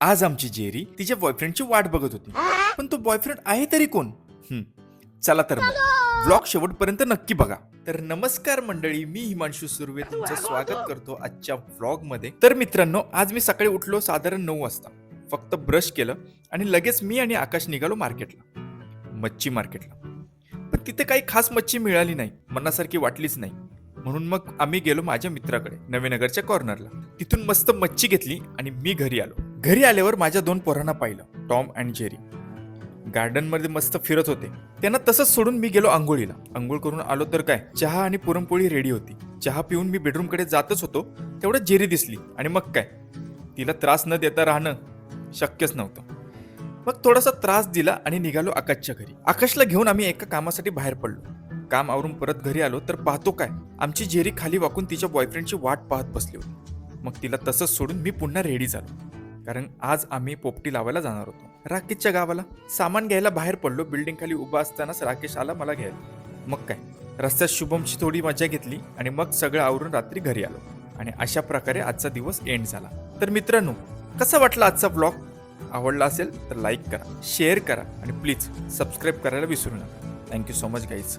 आज आमची जेरी तिच्या बॉयफ्रेंडची वाट बघत होती, पण तो बॉयफ्रेंड आहे तरी कोण? चला तर मग व्लॉग शेवटपर्यंत नक्की बघा. तर नमस्कार मंडळी, मी हिमांशू सुर्वे तुमचं स्वागत करतो आजच्या व्लॉग मध्ये. तर मित्रांनो, आज मी सकाळी उठलो साधारण 9 वाजता. फक्त ब्रश केलं आणि लगेच मी आणि आकाश निघालो मार्केटला, मच्छी मार्केटला. पण तिथे काही खास मच्छी मिळाली नाही, मनासारखी वाटलीच नाही. म्हणून मग आम्ही गेलो माझ्या मित्राकडे नवीनगरच्या कॉर्नरला. तिथून मस्त मच्छी घेतली आणि मी घरी आलो. घरी आल्यावर माझ्या 2 पोरांना पाहिलं, टॉम आणि जेरी. गार्डन मध्ये मस्त फिरत होते. त्यांना तसंच सोडून मी गेलो आंघोळीला. आंघोळ करून आलो तर काय, चहा आणि पुरणपोळी रेडी होती. चहा पिऊन मी बेडरूमकडे जातच होतो, तेवढ्यात जेरी दिसली. आणि मग काय, तिला त्रास न देता राहणं शक्यच नव्हतं. मग थोडासा त्रास दिला आणि निघालो आकाशच्या घरी. आकाशला घेऊन आम्ही एका कामासाठी बाहेर पडलो. काम आवरून परत घरी आलो तर पाहतो काय, आमची जेरी खाली वाकून तिच्या बॉयफ्रेंडची वाट पाहत बसली होती. मग तिला तसंच सोडून मी पुन्हा रेडी झालो, कारण आज आम्ही पोपटी लावायला जाणार होतो राकेशच्या गावाला. सामान घ्यायला बाहेर पडलो. बिल्डिंग खाली उभा असतानाच राकेश आला मला घ्यायला. मग काय, रस्त्यात शुभमची थोडी मजा घेतली आणि मग सगळं आवरून रात्री घरी आलो. आणि अशा प्रकारे आजचा दिवस एंड झाला. तर मित्रांनो, कसा वाटला आजचा व्लॉग? आवडला असेल तर लाईक करा, शेअर करा आणि प्लीज सबस्क्राईब करायला विसरू नका. Thank you so much guys.